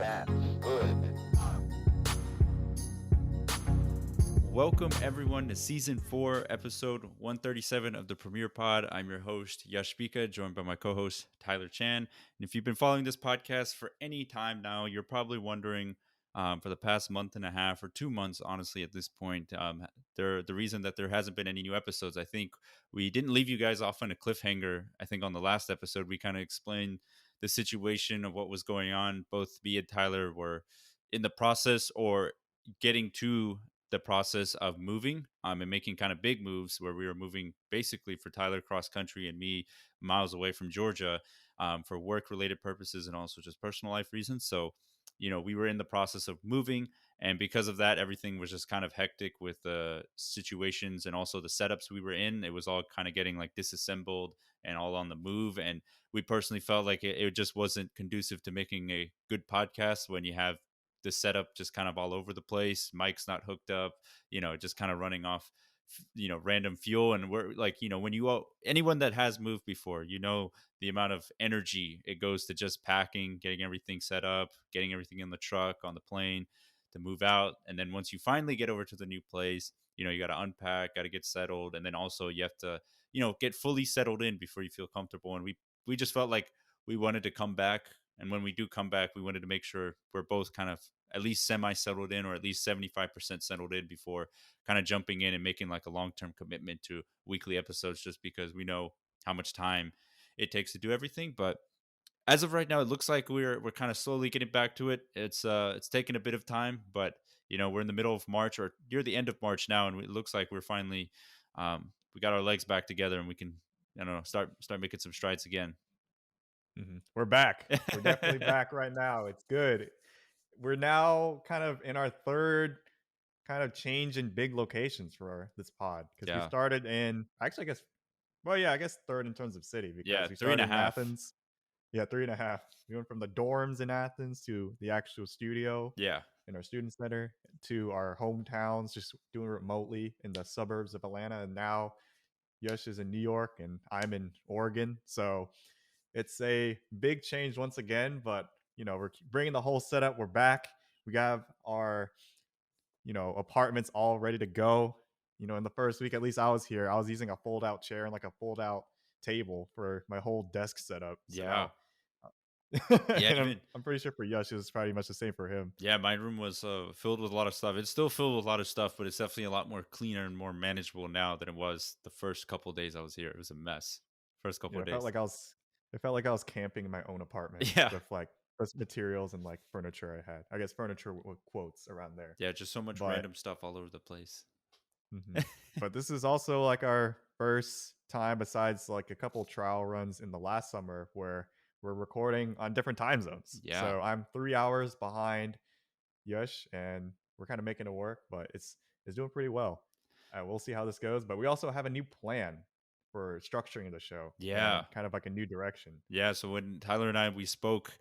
That's good. Welcome everyone to season 4, episode 137 of the Premier Pod. I'm your host, Yash Bika, joined by my co-host, Tyler Chan. And if you've been following this podcast for any time now, you're probably wondering for the past month and a half or 2 months, honestly, at this point, the reason that there hasn't been any new episodes. I think we didn't leave you guys off on a cliffhanger. I think on the last episode, we kind of explained the situation of what was going on. Both me and Tyler were in the process or getting to the process of moving and making kind of big moves where we were moving basically for Tyler cross country and me miles away from Georgia for work related purposes and also just personal life reasons. So, we were in the process of moving. And because of that, everything was just kind of hectic with the situations and also the setups we were in. It was all kind of getting like disassembled and all on the move. And we personally felt like it just wasn't conducive to making a good podcast when you have the setup just kind of all over the place, mic's not hooked up, just kind of running off random fuel. And we're like, when anyone that has moved before, the amount of energy it goes to just packing, getting everything set up, getting everything in the truck, on the plane to move out. And then once you finally get over to the new place, you got to unpack, got to get settled, and then also you have to get fully settled in before you feel comfortable. And we just felt like we wanted to come back, and when we do come back, we wanted to make sure we're both kind of at least semi settled in, or at least 75% settled in before kind of jumping in and making like a long term commitment to weekly episodes, just because we know how much time it takes to do everything. But as of right now, it looks like we're kind of slowly getting back to it. It's taken a bit of time, but we're in the middle of March, or near the end of March now, and it looks like we're finally we got our legs back together, and we can start making some strides again. We're back. We're definitely back right now. It's good. We're now kind of in our third kind of change in big locations for this pod, because we started in, actually, I guess third in terms of city, because we started in Athens. Yeah, 3.5. We went from the dorms in Athens to the actual studio in our student center to our hometowns, just doing remotely in the suburbs of Atlanta. And now Yash is in New York and I'm in Oregon. So it's a big change once again, but we're bringing the whole setup. We're back. We have our apartments all ready to go. In the first week, at least I was here, I was using a fold out chair and like a fold out table for my whole desk setup. So, I'm pretty sure for Yash it was pretty much the same for him. Yeah, my room was filled with a lot of stuff. It's still filled with a lot of stuff, but it's definitely a lot more cleaner and more manageable now than it was the first couple of days I was here. It was a mess. First couple of days. It felt like I was camping in my own apartment with like materials and like furniture I had. I guess furniture with quotes around there. Yeah, just so much random stuff all over the place. But this is also like our first time, besides like a couple trial runs in the last summer, where we're recording on different time zones. Yeah. So I'm 3 hours behind Yash, and we're kind of making it work, but it's doing pretty well. We'll see how this goes. But we also have a new plan for structuring the show. Yeah. Kind of like a new direction. Yeah. So when Tyler and we spoke,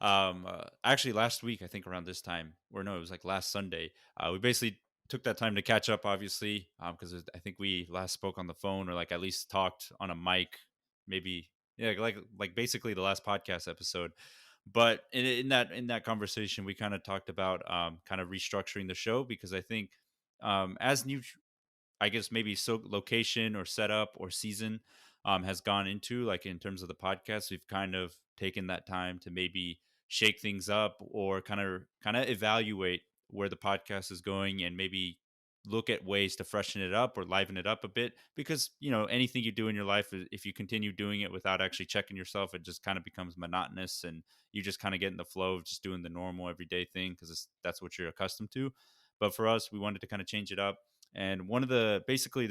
actually last week, I think around this time, or no, it was like last Sunday, we basically took that time to catch up, obviously, because I think we last spoke on the phone, or like at least talked on a mic, maybe, like basically the last podcast episode. But in that conversation, we kind of talked about kind of restructuring the show, because I think as new, I guess maybe location or setup or season has gone into, like in terms of the podcast, we've kind of taken that time to maybe shake things up, or kind of evaluate where the podcast is going, and maybe look at ways to freshen it up or liven it up a bit. Because anything you do in your life, if you continue doing it without actually checking yourself, it just kind of becomes monotonous, and you just kind of get in the flow of just doing the normal everyday thing, because that's what you're accustomed to. But for us, we wanted to kind of change it up. And one of the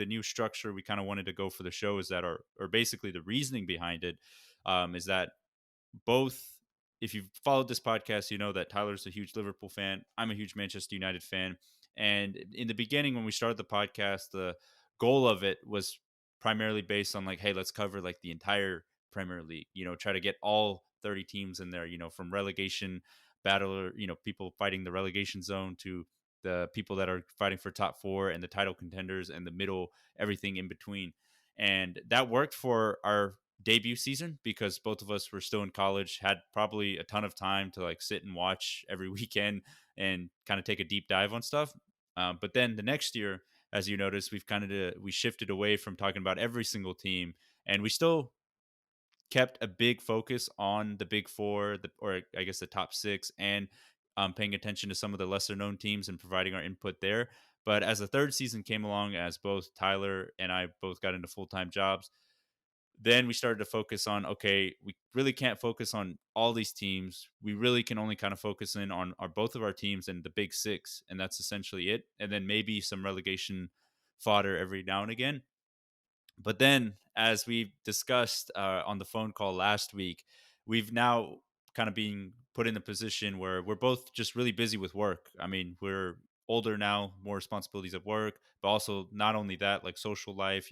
new structure we kind of wanted to go for the show is that, or basically the reasoning behind it, is that both, if you've followed this podcast, you know that Tyler's a huge Liverpool fan. I'm a huge Manchester United fan. And in the beginning, when we started the podcast, the goal of it was primarily based on like, hey, let's cover like the entire Premier League, try to get all 30 teams in there, from relegation battle, people fighting the relegation zone, to the people that are fighting for top 4 and the title contenders, and the middle, everything in between. And that worked for our debut season because both of us were still in college, had probably a ton of time to like sit and watch every weekend and kind of take a deep dive on stuff. But then the next year, as you notice, we shifted away from talking about every single team, and we still kept a big focus on the big four, or I guess the top six, and paying attention to some of the lesser known teams and providing our input there. But as the third season came along, as both Tyler and I both got into full time jobs, then we started to focus on, okay, we really can't focus on all these teams. We really can only kind of focus in on our both of our teams and the big six, and that's essentially it. And then maybe some relegation fodder every now and again. But then, as we discussed on the phone call last week, we've now kind of being put in a position where we're both just really busy with work. I mean, we're older now, more responsibilities at work, but also not only that, like social life,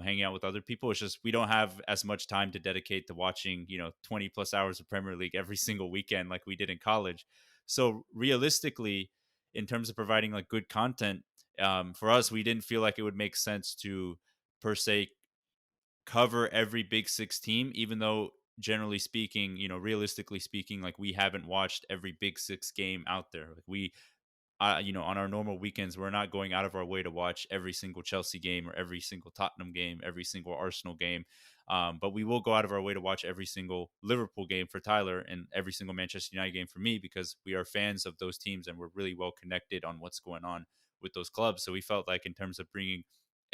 hanging out with other people. It's just we don't have as much time to dedicate to watching, 20 plus hours of Premier League every single weekend like we did in college. So, realistically, in terms of providing like good content, for us, we didn't feel like it would make sense to per se cover every Big Six team, even though generally speaking, realistically speaking, like we haven't watched every Big Six game out there. Like on our normal weekends, we're not going out of our way to watch every single Chelsea game or every single Tottenham game, every single Arsenal game. But we will go out of our way to watch every single Liverpool game for Tyler and every single Manchester United game for me because we are fans of those teams and we're really well connected on what's going on with those clubs. So we felt like in terms of bringing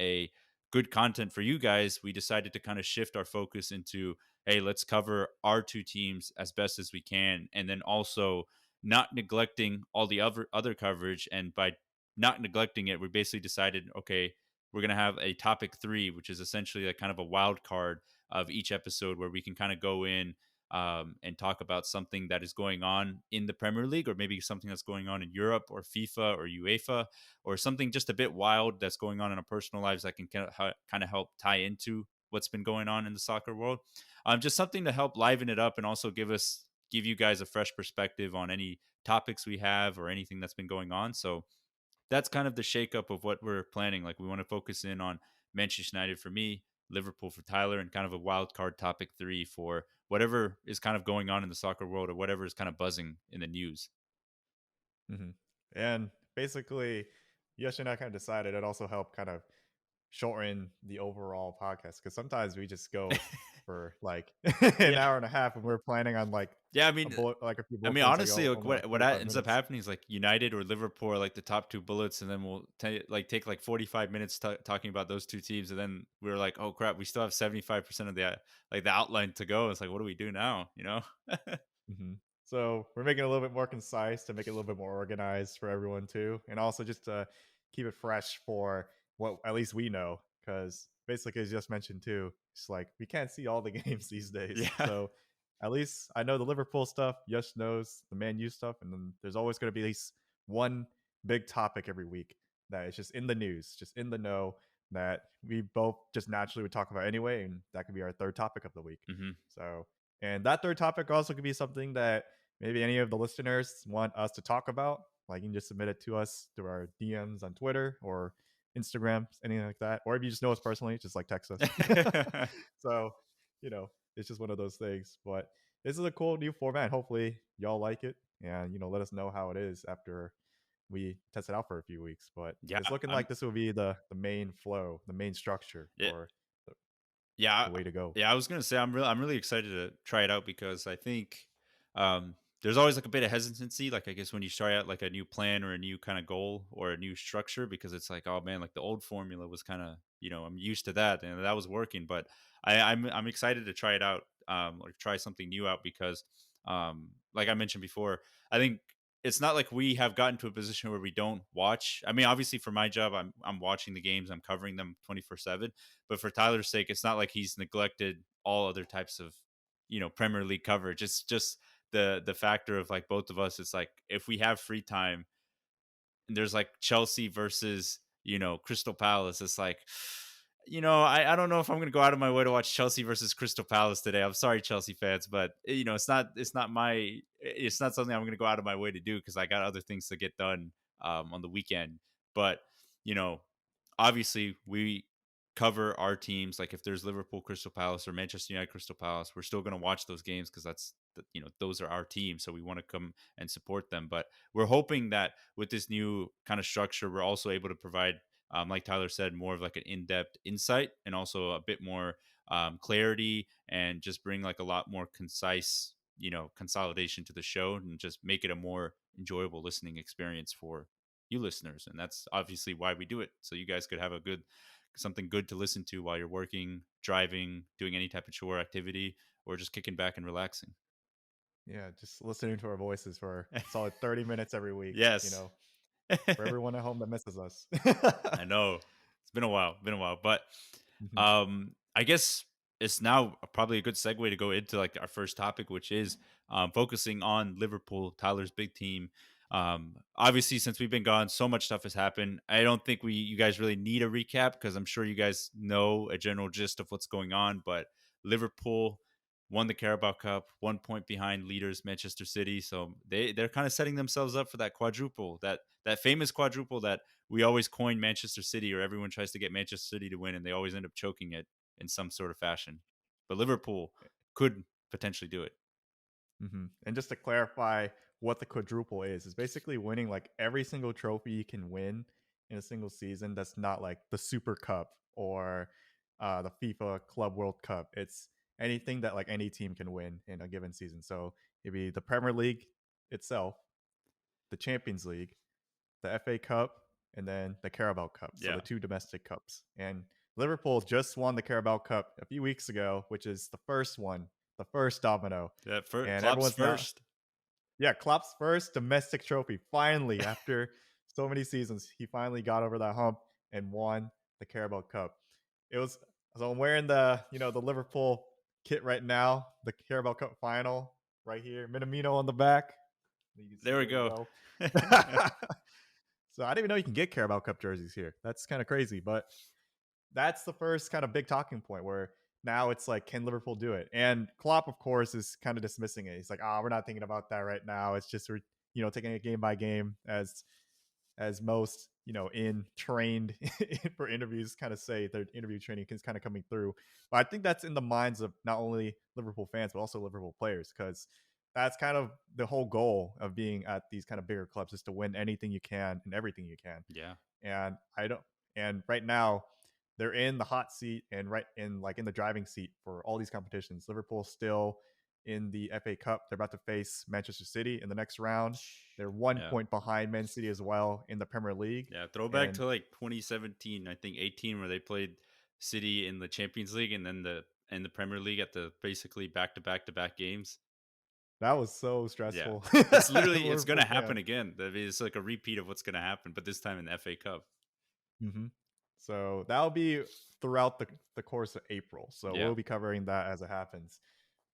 a good content for you guys, we decided to kind of shift our focus into, hey, let's cover our two teams as best as we can. And then also not neglecting all the other coverage. And by not neglecting it, we basically decided, okay, we're going to have a topic 3, which is essentially like kind of a wild card of each episode where we can kind of go in and talk about something that is going on in the Premier League, or maybe something that's going on in Europe or FIFA or UEFA, or something just a bit wild that's going on in our personal lives that can kind of help tie into what's been going on in the soccer world. Just something to help liven it up and also give you guys a fresh perspective on any topics we have or anything that's been going on. So that's kind of the shakeup of what we're planning. Like we want to focus in on Manchester United for me, Liverpool for Tyler, and kind of a wild card topic 3 for whatever is kind of going on in the soccer world or whatever is kind of buzzing in the news. Mm-hmm. And basically, Yoshi and I kind of decided it also helped kind of shorten the overall podcast because sometimes we just go for like an Yeah. hour and a half and we're planning on like Yeah, I mean, like a few bullet points, like honestly, like only like what 45 ends up minutes. happening is like United or Liverpool are like the top 2 bullets, and then we'll take like 45 minutes talking about those two teams, and then we're like, oh crap, we still have 75% of the like the outline to go. It's like, what do we do now? Mm-hmm. So we're making it a little bit more concise to make it a little bit more organized for everyone too, and also just to keep it fresh for what at least we know, because basically, as just mentioned too, it's like we can't see all the games these days. Yeah. So at least I know the Liverpool stuff. Yash knows the Man U stuff, and then there's always going to be at least one big topic every week that is just in the news, just in the know, that we both just naturally would talk about anyway, and that could be our third topic of the week. Mm-hmm. So, and that third topic also could be something that maybe any of the listeners want us to talk about. Like you can just submit it to us through our DMs on Twitter or Instagram, anything like that. Or if you just know us personally, just like text us. So, it's just one of those things. But this is a cool new format. Hopefully y'all like it. And, let us know how it is after we test it out for a few weeks. But Yeah, it's looking like this will be the main flow, the main structure yeah, for yeah, the way to go. yeah. I was gonna say I'm really excited to try it out because I think there's always like a bit of hesitancy, like I guess when you start out like a new plan or a new kind of goal or a new structure, because it's like, oh man, like the old formula was kind of, I'm used to that and that was working, but I'm excited to try it out, or try something new out because, like I mentioned before, I think it's not like we have gotten to a position where we don't watch. I mean, obviously for my job, I'm watching the games, I'm covering them 24/7. But for Tyler's sake, it's not like he's neglected all other types of, Premier League coverage. It's just the factor of like both of us. It's like if we have free time and there's like Chelsea versus, Crystal Palace, it's like, I don't know if I'm gonna go out of my way to watch Chelsea versus Crystal Palace today. I'm sorry, Chelsea fans, but it's not something I'm gonna go out of my way to do because I got other things to get done on the weekend. But you know, obviously cover our teams. Like if there's Liverpool Crystal Palace or Manchester United Crystal Palace, we're still going to watch those games because those are our teams, so we want to come and support them. But we're hoping that with this new kind of structure, we're also able to provide, like Tyler said, more of like an in-depth insight and also a bit more clarity, and just bring like a lot more concise, consolidation to the show, and just make it a more enjoyable listening experience for you listeners. And that's obviously why we do it, so you guys could have something good to listen to while you're working, driving, doing any type of chore activity, or just kicking back and relaxing. Yeah, just listening to our voices for a solid 30 minutes every week. Yes. For everyone at home that misses us. I know. It's been a while. But Mhm. I guess it's now probably a good segue to go into like our first topic, which is focusing on Liverpool, Tyler's big team. Obviously, since we've been gone, so much stuff has happened. I don't think you guys really need a recap, because I'm sure you guys know a general gist of what's going on. But Liverpool won the Carabao Cup, 1 point behind leaders Manchester City. So they're kind of setting themselves up for that quadruple, that famous quadruple that we always coin Manchester City, or everyone tries to get Manchester City to win, and they always end up choking it in some sort of fashion. But Liverpool could potentially do it. And just to clarify what the quadruple is basically winning like every single trophy you can win in a single season. That's not like the Super Cup or the FIFA Club World Cup. It's anything that like any team can win in a given season. So it'd be the Premier League itself, the Champions League, the FA Cup, and then the Carabao Cup. So Yeah. the two domestic cups. And Liverpool just won the Carabao Cup a few weeks ago, which is the first one, the first domino. Yeah, And Klopp's everyone's now, first. yeah, Klopp's first domestic trophy. Finally, after so many seasons, he finally got over that hump and won the Carabao Cup. It was, so I'm wearing the Liverpool kit right now, the Carabao Cup final right here, Minamino on the back. There we go. So I didn't even know you can get Carabao Cup jerseys here. That's kind of crazy, but that's the first kind of big talking point where now it's like, can Liverpool do it? And Klopp, of course, is kind of dismissing it. He's like, we're not thinking about that right now. It's just we're taking it game by game, as most in trained for interviews kind of say their interview training is kind of coming through. But I think that's in the minds of not only Liverpool fans but also Liverpool players, because that's kind of the whole goal of being at these kind of bigger clubs, is to win anything you can and everything you can. Yeah. And right now they're in the hot seat and right in the driving seat for all these competitions. Liverpool still in the FA Cup. They're about to face Manchester City in the next round. They're 1 point behind Man City as well in the Premier League. Yeah, throwback to like 2017, I think 18, where they played City in the Champions League and then in the Premier League at the basically back-to-back games. That was so stressful. Yeah. It's literally it's going to happen again. It's like a repeat of what's going to happen, but this time in the FA Cup. So that'll be throughout the course of April. So we'll be covering that as it happens.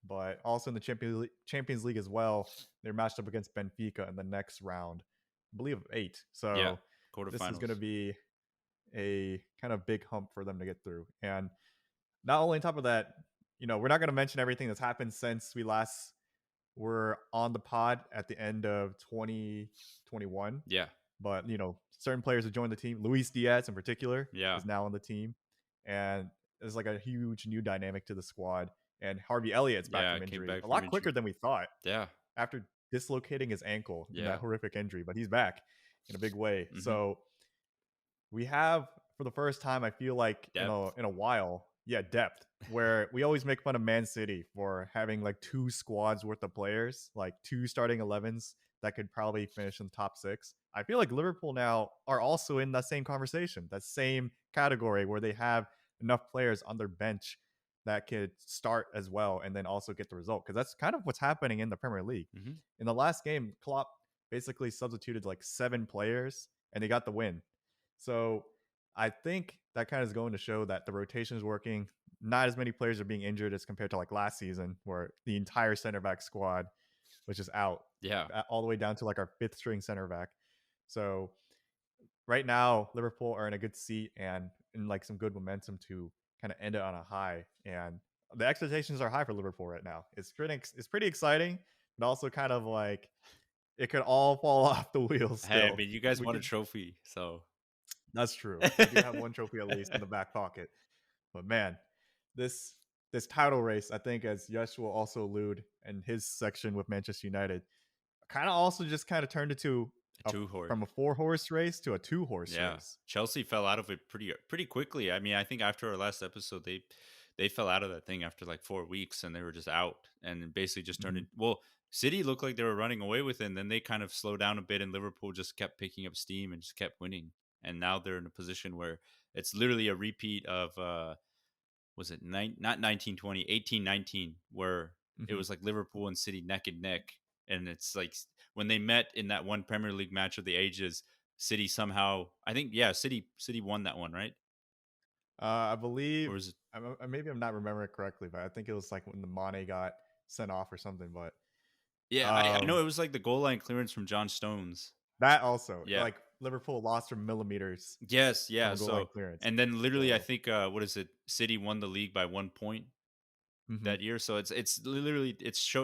But also in the Champions League as well, they're matched up against Benfica in the next round, I believe, of 8. So this is going to be a kind of big hump for them to get through. And not only on top of that, we're not going to mention everything that's happened since we last were on the pod at the end of 2021. Yeah. But, certain players have joined the team. Luis Diaz in particular is now on the team. And there's like a huge new dynamic to the squad. And Harvey Elliott's back from injury a lot quicker than we thought. Yeah. After dislocating his ankle in that horrific injury, but he's back in a big way. So we have, for the first time, I feel like in a while, depth, where we always make fun of Man City for having like 2 squads worth of players, like 2 starting 11s that could probably finish in the top 6. I feel like Liverpool now are also in that same conversation, that same category, where they have enough players on their bench that could start as well and then also get the result, because that's kind of what's happening in the Premier League. In the last game, Klopp basically substituted like 7 players and they got the win. So I think that kind of is going to show that the rotation is working. Not as many players are being injured as compared to like last season, where the entire center back squad was just out. Yeah. All the way down to like our 5th string center back. So right now, Liverpool are in a good seat and in like some good momentum to kind of end it on a high. And the expectations are high for Liverpool right now. It's pretty exciting, but also kind of like it could all fall off the wheels still. Hey, I mean, you guys won a trophy, so that's true. We do have one trophy at least in the back pocket. But man, this this title race, I think, as Yash will also allude in his section with Manchester United, kind of also just kind of turned into A two horse. from a 4-horse race to a 2-horse Yeah, race. Chelsea fell out of it pretty quickly. I mean, I think after our last episode, they fell out of that thing after like 4 weeks, and they were just out, and basically just turned it. Well, City looked like they were running away with it, and then they kind of slowed down a bit, and Liverpool just kept picking up steam and just kept winning. And now they're in a position where it's literally a repeat of was it not 1920, 1819, where it was like Liverpool and City neck and neck, and it's like when they met in that one Premier League match of the ages, City somehow, I think, yeah, City won that one, right? I Or believe, was it? maybe I'm not remembering it correctly, but I think it was like when the Mane got sent off or something. But Yeah, I know it was like the goal line clearance from John Stones. that also, Yeah. like Liverpool lost from millimeters Yes, from yeah. a goal line So clearance. and then literally, I So think what is it? City won the league by 1 point that year. So it's literally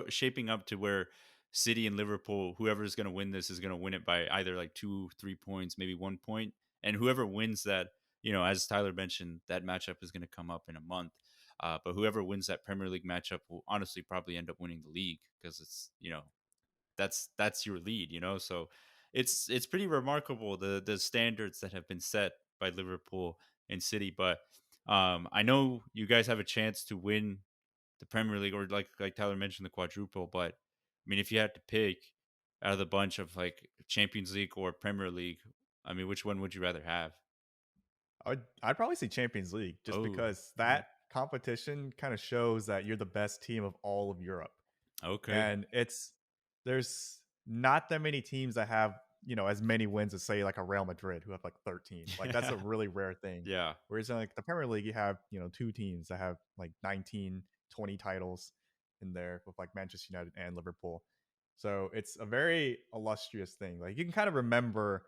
shaping up to where City and Liverpool, whoever is going to win this, is going to win it by either like 2-3 points, maybe 1 point, and whoever wins that, as Tyler mentioned, that matchup is going to come up in a month. But whoever wins that Premier League matchup will honestly probably end up winning the league because it's that's your lead, So it's pretty remarkable the standards that have been set by Liverpool and City. But I know you guys have a chance to win the Premier League, or like Tyler mentioned, the quadruple. But I mean, if you had to pick out of the bunch of like Champions League or Premier League, I mean, which one would you rather have? I'd probably say Champions League, just Oh, because that competition kind of shows that you're the best team of all of Europe. okay. And there's not that many teams that have, as many wins as, say, like a Real Madrid, who have like 13. Like, that's a really rare thing. Yeah. Whereas in like the Premier League, you have, two teams that have like 19, 20 titles in there, with like Manchester United and Liverpool. So it's a very illustrious thing. Like, you can kind of remember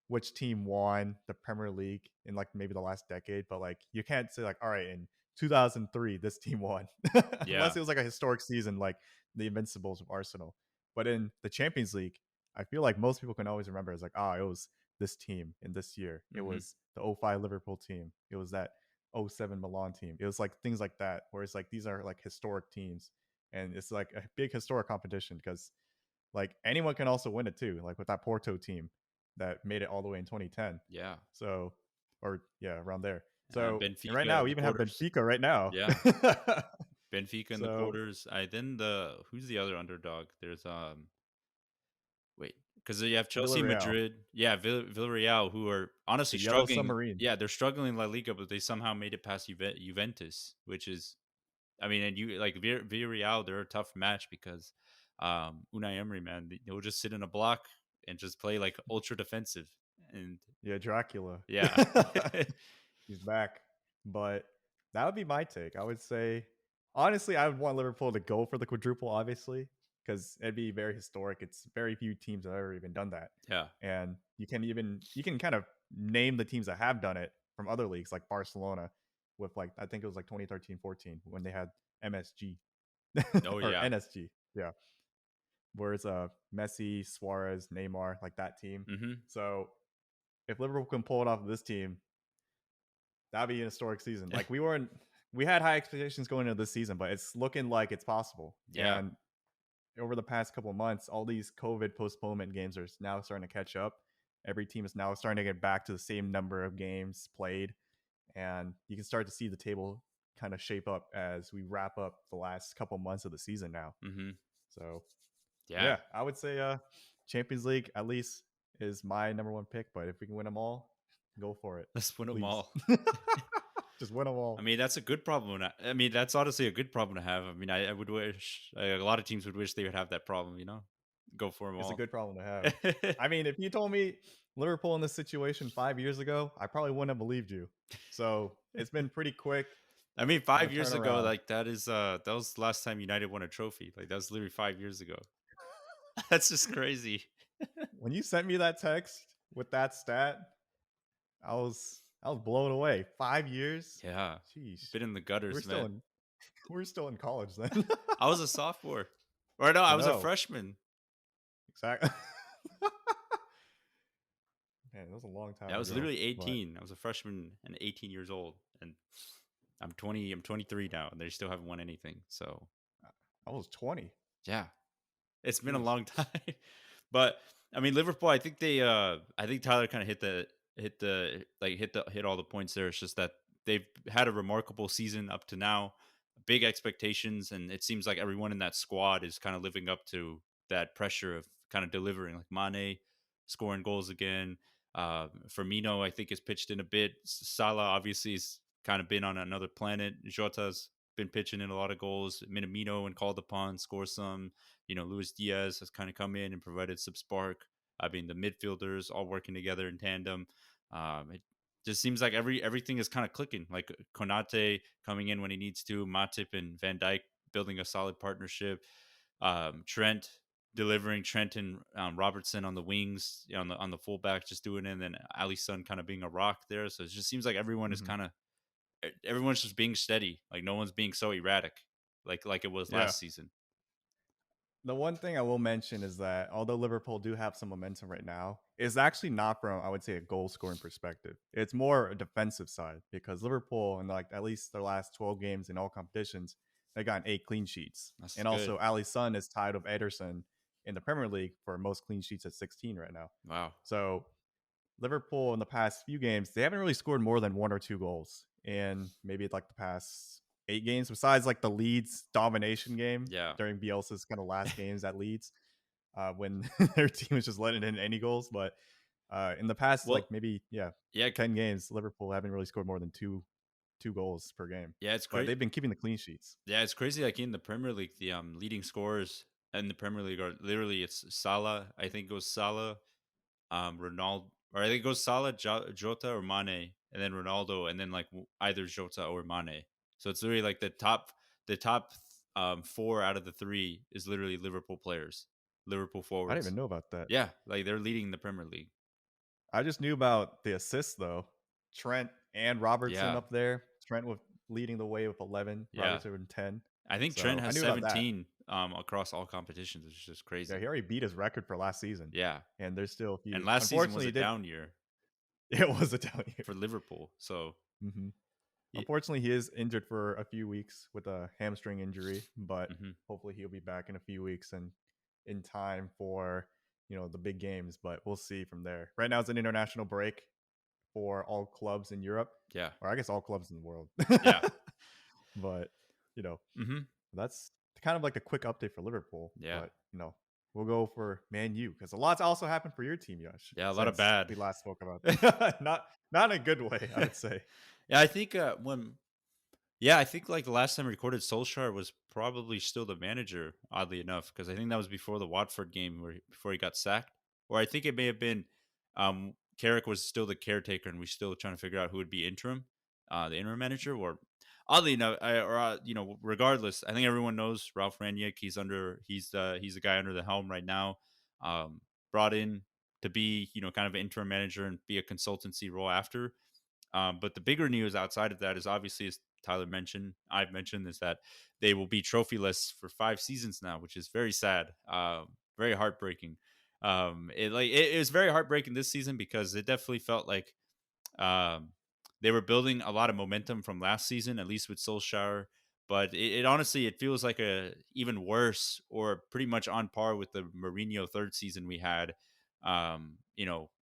which team won the Premier League in like maybe the last decade, but like you can't say like, all right, in 2003 this team won, Yeah. unless it was like a historic season like the Invincibles of Arsenal. But in the Champions League, I feel like most people can always remember it's like, it was this team in this year. It was the '05 Liverpool team. It was that '07 Milan team. It was like things like that, where it's like these are like historic teams, and it's like a big historic competition because like anyone can also win it too, like with that Porto team that made it all the way in 2010. Yeah. So, or yeah, around there. So, and right Benfica now, in we the even have quarters. Benfica right now. Yeah. Benfica in the So, quarters. Then who's the other underdog? There's wait, because you have Chelsea, Villarreal, Madrid, yeah, Villarreal, who are honestly the Yellow struggling. Submarine. Yeah, they're struggling in La Liga, but they somehow made it past Juventus, which is, I mean, and you like Villarreal, they're a tough match because Unai Emery, man, they'll just sit in a block and just play like ultra defensive, and Yeah, Dracula. yeah, He's back. But that would be my take. I would say, honestly, I would want Liverpool to go for the quadruple, obviously, because it'd be very historic. It's very few teams have ever even done that. yeah, And you can kind of name the teams that have done it from other leagues, like Barcelona, with like, I think it was like 2013-14 when they had MSG oh or yeah, NSG. Yeah. Where it's Messi, Suarez, Neymar, like that team. So if Liverpool can pull it off with this team, that'd be an historic season. Like we had high expectations going into this season, but it's looking like it's possible. yeah. And over the past couple of months, all these COVID postponement games are now starting to catch up. Every team is now starting to get back to the same number of games played, and you can start to see the table kind of shape up as we wrap up the last couple months of the season now. So yeah, I would say Champions League at least is my number one pick. But if we can win them all, go for it. Let's win them all. Just win them all. I mean, that's a good problem. I mean, that's honestly a good problem to have. I mean, I would wish a lot of teams would wish they would have that problem. Go for them all. It's a good problem to have. I mean, if you told me Liverpool in this situation 5 years ago, I probably wouldn't have believed you. So it's been pretty quick. I mean, 5 years ago, like that was the last time United won a trophy. Like that was literally 5 years ago. That's just crazy. When you sent me that text with that stat, I was blown away. 5 years? Yeah. Jeez. Been in the gutters, man. We're still in college then. I was a sophomore. Or no, I was a freshman. Exactly. Man, that was a long time Yeah, I was ago, literally 18. I was a freshman and 18 years old. And I'm 20. I'm 23 now, and they still haven't won anything. So I was 20. yeah, it's been a Jeez. long time. But I mean, Liverpool. I think they. I think Tyler kind of hit all the points there. It's just that they've had a remarkable season up to now, big expectations, and it seems like everyone in that squad is kind of living up to that pressure of kind of delivering. Like Mane scoring goals again. Firmino, I think, has pitched in a bit. Salah obviously has kind of been on another planet. Jota's been pitching in a lot of goals. Minamino, when called upon, scores some. Luis Diaz has kind of come in and provided some spark. I mean, the midfielders all working together in tandem. It just seems like everything is kind of clicking. Like Konate coming in when he needs to, Matip and Van Dijk building a solid partnership. Trent delivering, Trent and Robertson on the wings, on the fullback, just doing it, and then Alisson kind of being a rock there. So it just seems like Hmm. everyone's just being steady. Like no one's being so erratic, like it was Yeah. last season. The one thing I will mention is that although Liverpool do have some momentum right now, it's actually not from, I would say, a goal scoring perspective. It's more a defensive side because Liverpool, in like at least their last 12 games in all competitions, they got 8 clean sheets. That's And good. also, Ali Sun is tied with Ederson in the Premier League for most clean sheets at 16 right now. Wow. So Liverpool in the past few games, they haven't really scored more than 1 or 2 goals in maybe like the past 8 games, besides like the Leeds domination game Yeah. during Bielsa's kind of last games at Leeds, when their team was just letting in any goals. But in the past, Well, like maybe yeah, 10 games, Liverpool haven't really scored more than two goals per game. yeah. It's But great. they've been keeping the clean sheets. Yeah, it's crazy. Like in the Premier League, the leading scorers in the Premier League are literally it's Salah. I think it goes Salah, Ronaldo, or I think it goes Salah, Jota, or Mane, and then Ronaldo, and then like either Jota or Mane. So it's literally like the top four out of the three is literally Liverpool players, Liverpool I didn't forwards. even know about that. Yeah, like they're leading the Premier League. I just knew about the assists though. Trent and Robertson Yeah, up there. Trent with leading the way with 11, yeah. Robertson with 10. I think Trent So I has knew about that. 17 across all competitions, which is just Yeah, crazy. he already beat his record for last season, Yeah, and there's still a and few. last season was Unfortunately, a he did. down year It was a down year. for Liverpool. So Hmm. yeah, Unfortunately, he is injured for a few weeks with a hamstring injury, but hmm hopefully he'll be back in a few weeks and in time for the big games. But we'll see from there. Right now, it's an international break for all clubs in Europe, yeah, or I guess all clubs in the world. yeah, But you know, hmm that's kind of like a quick update for Liverpool. yeah, But we'll go for Man U because a lot's also happened for your team, Yash, yeah. A lot of since bad. we last spoke about them. Not in a good way, I would say. Yeah, I think I think like the last time we recorded, Solskjaer was probably still the manager. Oddly enough, because I think that was before the Watford game before he got sacked, or I think it may have been Carrick was still the caretaker, and we still trying to figure out who would be interim, the interim manager. Or oddly enough, regardless, I think everyone knows Ralph Rangnick. He's the guy under the helm right now. Brought in to be kind of an interim manager and be a consultancy role after. But the bigger news outside of that is obviously, as Tyler mentioned, I've mentioned, is that they will be trophyless for 5 seasons now, which is very sad, very heartbreaking. It was very heartbreaking this season because it definitely felt like um, they were building a lot of momentum from last season, at least with Solskjaer. But it honestly it feels like a even worse or pretty much on par with the Mourinho third season we had.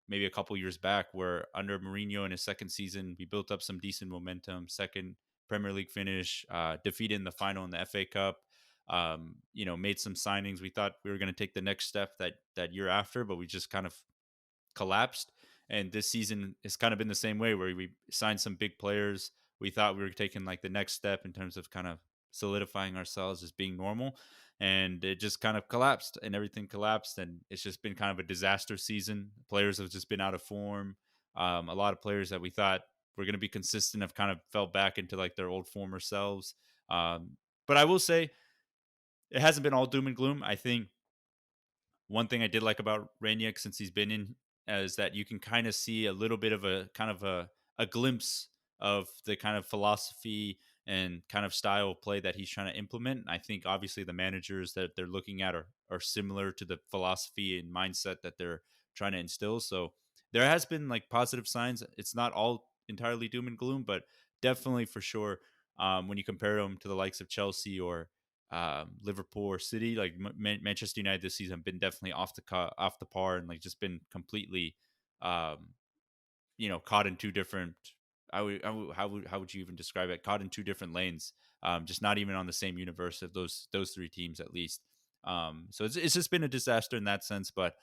Maybe a couple years back, where under Mourinho in his second season, we built up some decent momentum. Second Premier League finish, defeated in the final in the FA Cup. Made some signings. We thought we were going to take the next step that year after, but we just kind of collapsed. And this season has kind of been the same way, where we signed some big players. We thought we were taking like the next step in terms of kind of solidifying ourselves as being normal. And it just kind of collapsed, and everything collapsed. And it's just been kind of a disaster season. Players have just been out of form. A lot of players that we thought were going to be consistent have kind of fell back into like their old former selves. But I will say it hasn't been all doom and gloom. I think one thing I did like about Raniak since he's been in is that you can kind of see a little bit of a glimpse of the kind of philosophy and kind of style of play that he's trying to implement. And I think obviously the managers that they're looking at are similar to the philosophy and mindset that they're trying to instill. So there has been like positive signs. It's not all entirely doom and gloom, but definitely for sure when you compare him to the likes of Chelsea or Liverpool or City. Like Manchester United this season have been definitely off the par, and like just been completely, um, caught in two different. How would you even describe it? Caught in two different lanes, just not even on the same universe of those three teams at least. So it's just been a disaster in that sense, but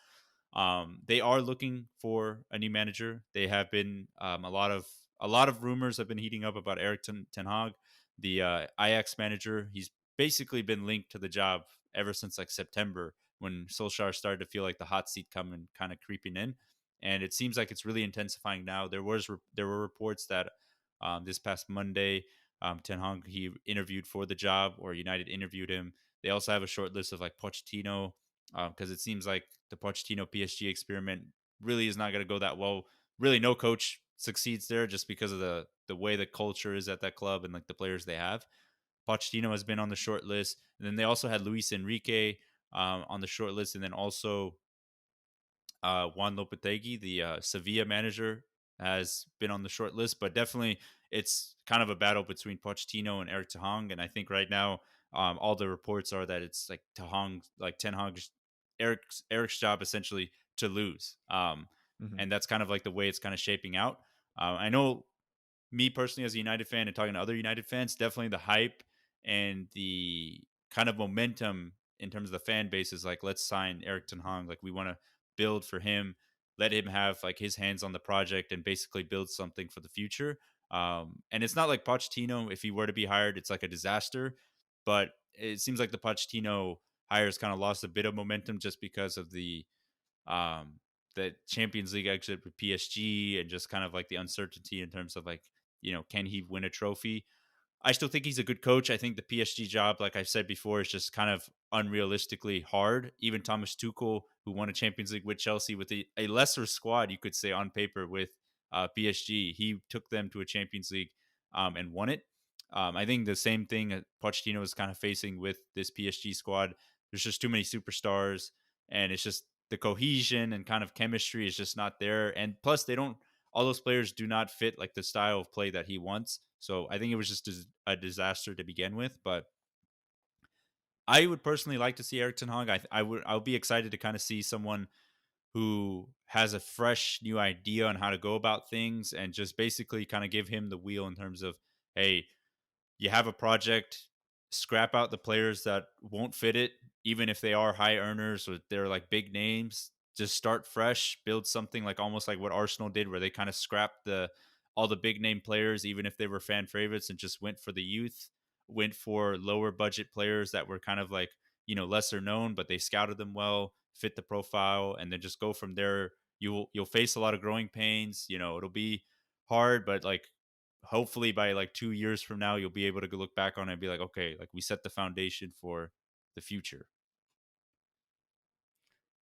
they are looking for a new manager. They have been a lot of rumors have been heating up about Erik Ten Hag, the Ajax manager. He's basically been linked to the job ever since like September, when Solskjaer started to feel like the hot seat coming, kind of creeping in, and it seems like it's really intensifying now. There were reports that this past Monday, Ten Hag, he interviewed for the job, or United interviewed him. They also have a short list of like Pochettino, because it seems like the Pochettino PSG experiment really is not going to go that well. Really, no coach succeeds there just because of the way the culture is at that club and like the players they have. Pochettino has been on the short list, and then they also had Luis Enrique on the short list, and then also Juan Lopetegui, the Sevilla manager, has been on the short list. But definitely, it's kind of a battle between Pochettino and Erik Ten Hag, and I think right now, all the reports are that it's like Ten Hag's, Eric's job essentially to lose, Mm-hmm. and that's kind of like the way it's kind of shaping out. I know, me personally as a United fan and talking to other United fans, definitely the hype and the kind of momentum in terms of the fan base is like, let's sign Erik Ten Hag. Like, we want to build for him, let him have like his hands on the project and basically build something for the future. And it's not like Pochettino, if he were to be hired, it's like a disaster. But it seems like the Pochettino hires kind of lost a bit of momentum just because of um, the Champions League exit with PSG and just kind of like the uncertainty in terms of like, can he win a trophy? I still think he's a good coach. I think the PSG job, like I've said before, is just kind of unrealistically hard. Even Thomas Tuchel, who won a Champions League with Chelsea with a lesser squad, you could say on paper, with PSG, he took them to a Champions League and won it. I think the same thing that Pochettino is kind of facing with this PSG squad. There's just too many superstars, and it's just the cohesion and kind of chemistry is just not there. And plus, they don't all those players do not fit like the style of play that he wants. So I think it was just a disaster to begin with. But I would personally like to see Erik Ten Hag. I would be excited to kind of see someone who has a fresh new idea on how to go about things, and just basically kind of give him the wheel in terms of, hey, you have a project, scrap out the players that won't fit it, even if they are high earners or they're like big names. Just start fresh, build something like almost like what Arsenal did, where they kind of scrapped all the big name players, even if they were fan favorites, and just went for the youth, went for lower budget players that were kind of like, lesser known, but they scouted them well, fit the profile, and then just go from there. You'll face a lot of growing pains. It'll be hard, but like hopefully by like 2 years from now, you'll be able to look back on it and be like, okay, like we set the foundation for the future.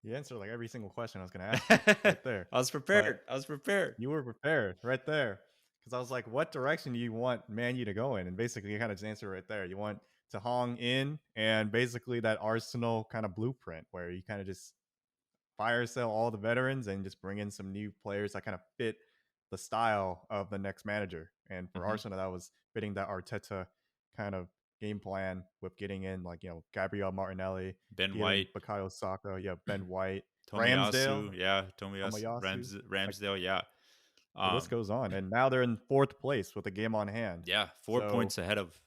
You answered like every single question I was going to ask you right there. I was prepared. I was prepared. You were prepared right there, because I was like, what direction do you want Man U to go in? And basically, you kind of just answered right there. You want to Hong in, and basically that Arsenal kind of blueprint where you kind of just fire sell all the veterans and just bring in some new players that kind of fit the style of the next manager. And for Arsenal, that was fitting that Arteta kind of game plan with getting in like, Gabriel Martinelli, Ben White, Bukayo Saka, Ben White, Tomiyasu, Ramsdale, yeah, Ramsdale, yeah. The list goes on, and now they're in 4th place with a game on hand. Yeah, 4 points ahead of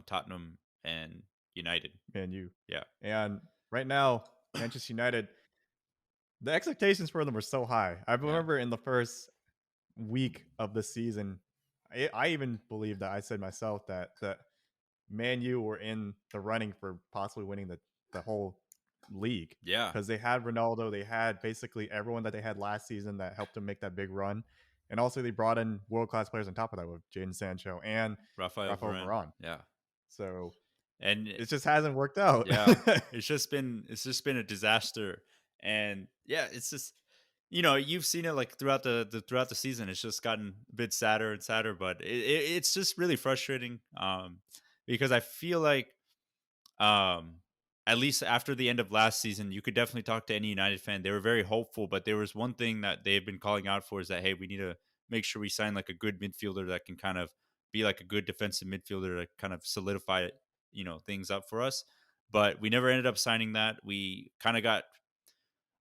Tottenham and United. Man U. Yeah. And right now, Manchester United, the expectations for them are so high. I remember in the first week of the season, I even believe that I said myself that Man U were in the running for possibly winning the whole league. Yeah. Because they had Ronaldo, they had basically everyone that they had last season that helped them make that big run. And also they brought in world-class players on top of that with Jadon Sancho and Rafael Varane. Yeah. So and it just hasn't worked out. Yeah. it's just been a disaster. And yeah, it's just, you've seen it like throughout the season. It's just gotten a bit sadder and sadder, but it's just really frustrating. Because I feel like, at least after the end of last season, you could definitely talk to any United fan. They were very hopeful, but there was one thing that they've been calling out for, is that, hey, we need to make sure we sign like a good midfielder that can kind of be like a good defensive midfielder to kind of solidify, things up for us. But we never ended up signing that. We kind of got,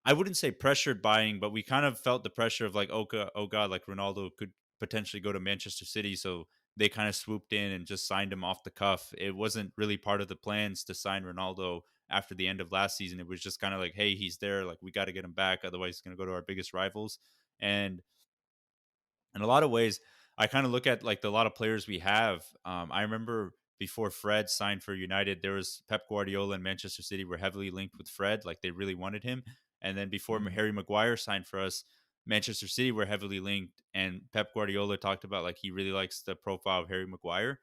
I wouldn't say pressured buying, but we kind of felt the pressure of like, oh God, like Ronaldo could potentially go to Manchester City. So they kind of swooped in and just signed him off the cuff. It wasn't really part of the plans to sign Ronaldo after the end of last season. It was just kind of like, hey, he's there. Like, we got to get him back. Otherwise, he's going to go to our biggest rivals. And in a lot of ways, I kind of look at like a lot of players we have. I remember before Fred signed for United, there was Pep Guardiola and Manchester City were heavily linked with Fred, like they really wanted him. And then before Mm. Harry Maguire signed for us, Manchester City were heavily linked, and Pep Guardiola talked about like he really likes the profile of Harry Maguire.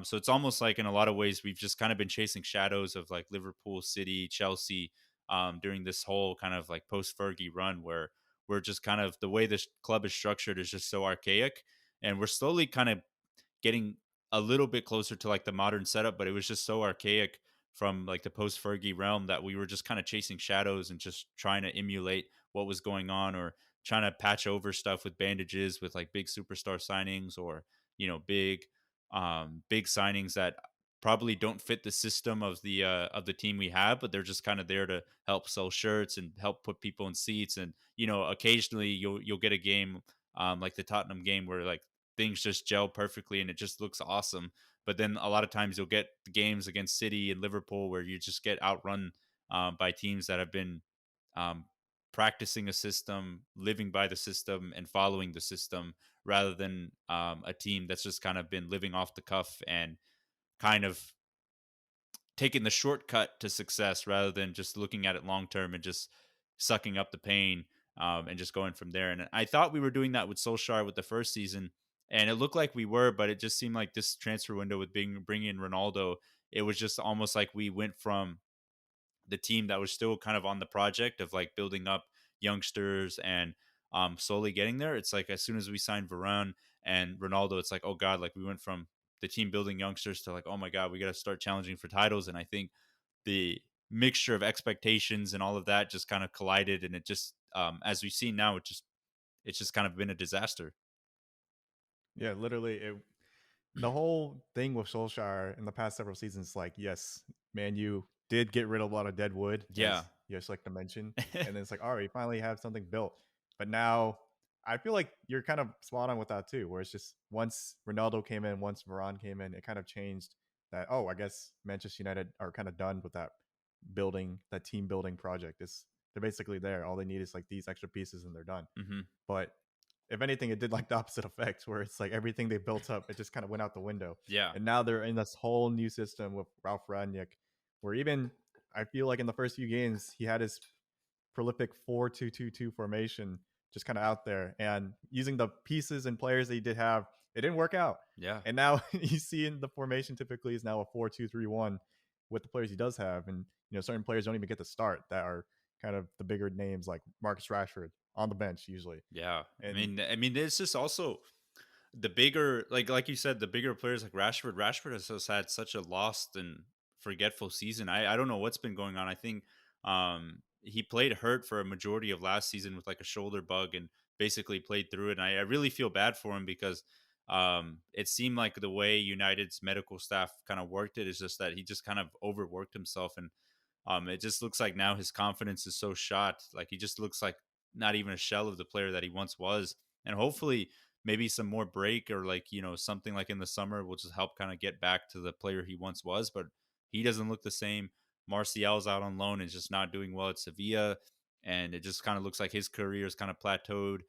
So it's almost like in a lot of ways we've just kind of been chasing shadows of like Liverpool, City, Chelsea during this whole kind of like post Fergie run where we're just kind of the way this club is structured is just so archaic, and we're slowly kind of getting a little bit closer to like the modern setup, but it was just so archaic from like the post Fergie realm that we were just kind of chasing shadows and just trying to emulate what was going on, or trying to patch over stuff with bandages with like big superstar signings, or big signings that probably don't fit the system of the team we have, but they're just kind of there to help sell shirts and help put people in seats. And occasionally you'll get a game like the Tottenham game where like things just gel perfectly and it just looks awesome. But then a lot of times you'll get the games against City and Liverpool where you just get outrun by teams that have been um, practicing a system, living by the system, and following the system, rather than a team that's just kind of been living off the cuff and kind of taking the shortcut to success rather than just looking at it long term and just sucking up the pain and just going from there. And I thought we were doing that with Solskjaer with the first season, and it looked like we were, but it just seemed like this transfer window with bringing in Ronaldo, it was just almost like we went from the team that was still kind of on the project of like building up youngsters and slowly getting there. It's like as soon as we signed Varane and Ronaldo, it's like, oh God, like we went from the team building youngsters to like, oh my God, we got to start challenging for titles. And I think the mixture of expectations and all of that just kind of collided, and it just as we've seen now, it's just kind of been a disaster. Yeah, literally, the whole thing with Solskjaer in the past several seasons, like, yes, man, you did get rid of a lot of dead wood, Yeah. as you just like to mention, and then it's like, all right, you finally have something built. But now, I feel like you're kind of spot on with that too, where it's just once Ronaldo came in, once Varane came in, it kind of changed that. Oh, I guess Manchester United are kind of done with that team building project. It's they're basically there. All they need is like these extra pieces, and they're done. Hmm. But if anything, it did like the opposite effect, where it's like everything they built up, it just kind of went out the window. Yeah. And now they're in this whole new system with Ralph Rangnick, where even I feel like in the first few games he had his prolific 4-2-2-2 formation just kind of out there, and using the pieces and players that he did have, it didn't work out. Yeah. And now you see in the formation typically is now a 4-2-3-1 with the players he does have, and certain players don't even get to start that are kind of the bigger names like Marcus Rashford on the bench usually. Yeah. And I mean, it's just also the bigger, like you said, the bigger players like Rashford. Rashford has just had such a lost and forgetful season. I don't know what's been going on. I think he played hurt for a majority of last season with like a shoulder bug and basically played through it. And I really feel bad for him because it seemed like the way United's medical staff kind of worked it is just that he just kind of overworked himself, and it just looks like now his confidence is so shot. Like he just looks like not even a shell of the player that he once was. And hopefully, maybe some more break or like something like in the summer will just help kind of get back to the player he once was. But he doesn't look the same. Martial's out on loan and just not doing well at Sevilla, and it just kind of looks like his career is kind of plateaued.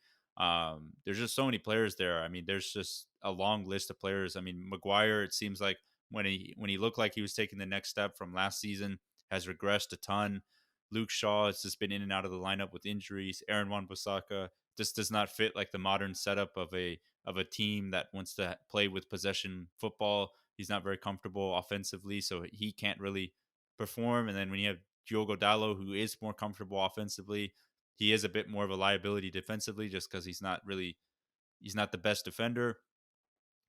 There's just so many players there. I mean, there's just a long list of players. I mean, Maguire, it seems like when he looked like he was taking the next step from last season, has regressed a ton. Luke Shaw has just been in and out of the lineup with injuries. Aaron Wan-Bissaka just does not fit like the modern setup of a team that wants to play with possession football. He's not very comfortable offensively, so he can't really perform. And then when you have Diogo Dallo, who is more comfortable offensively, he is a bit more of a liability defensively, just because he's not the best defender.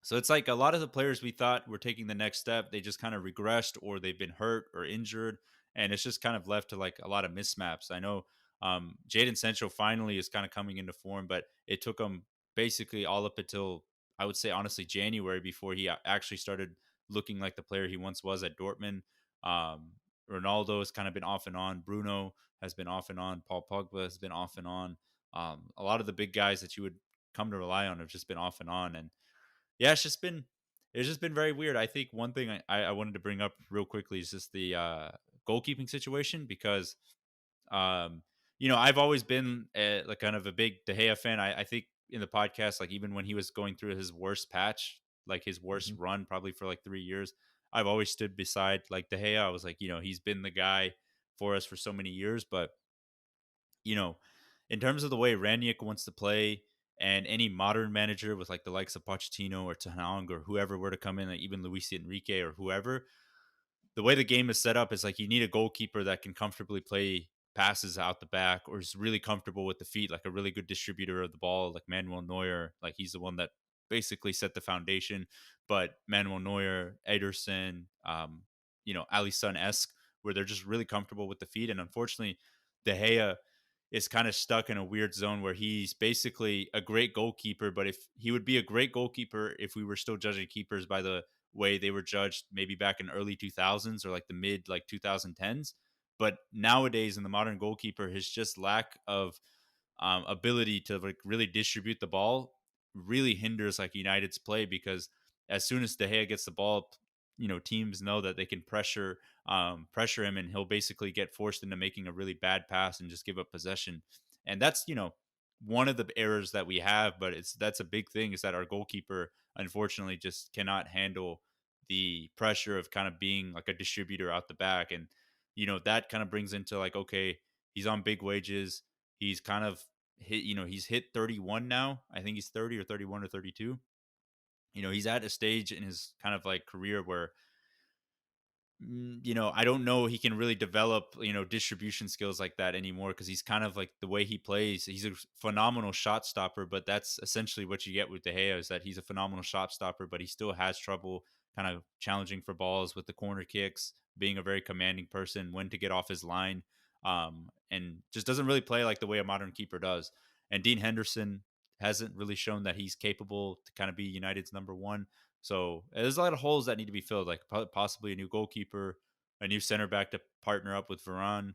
So it's like a lot of the players we thought were taking the next step, they just kind of regressed, or they've been hurt or injured, and it's just kind of left to like a lot of mismaps. I know Jaden Sancho finally is kind of coming into form, but it took him basically all up until I would say honestly January before he actually started looking like the player he once was at Dortmund. Um, Ronaldo has kind of been off and on. Bruno has been off and on. Paul Pogba has been off and on. A lot of the big guys that you would come to rely on have just been off and on. And yeah, it's just been very weird. I think one thing I wanted to bring up real quickly is just the goalkeeping situation because um, I've always been like kind of a big De Gea fan. I think in the podcast, like even when he was going through his worst patch, like his worst Mhm. run, probably for like 3 years, I've always stood beside like De Gea. I was like, he's been the guy for us for so many years. But you know, in terms of the way Ranić wants to play, and any modern manager with like the likes of Pochettino or Ten Hag or whoever were to come in, like even Luis Enrique or whoever, the way the game is set up is like you need a goalkeeper that can comfortably play passes out the back or is really comfortable with the feet, like a really good distributor of the ball, like Manuel Neuer. Like he's the one that basically set the foundation. But Manuel Neuer, Ederson, Alisson esque, where they're just really comfortable with the feet. And unfortunately, De Gea is kind of stuck in a weird zone where he's basically a great goalkeeper, but if he would be a great goalkeeper if we were still judging keepers by the way they were judged maybe back in early 2000s or like the mid like 2010s. But nowadays in the modern goalkeeper, his just lack of ability to like really distribute the ball really hinders like United's play because as soon as De Gea gets the ball, teams know that they can pressure him, and he'll basically get forced into making a really bad pass and just give up possession. And that's one of the errors that we have, but that's a big thing is that our goalkeeper unfortunately just cannot handle the pressure of kind of being like a distributor out the back. And that kind of brings into like, okay, he's on big wages, he's kind of hit, he's hit 31 now. I think he's 30 or 31 or 32. He's at a stage in his kind of like career where I don't know he can really develop, distribution skills like that anymore because he's kind of like the way he plays. He's a phenomenal shot stopper, but that's essentially what you get with De Gea is that he's a phenomenal shot stopper, but he still has trouble kind of challenging for balls with the corner kicks, being a very commanding person, when to get off his line, and just doesn't really play like the way a modern keeper does. And Dean Henderson hasn't really shown that he's capable to kind of be United's number one. So there's a lot of holes that need to be filled, like possibly a new goalkeeper, a new center back to partner up with Varane,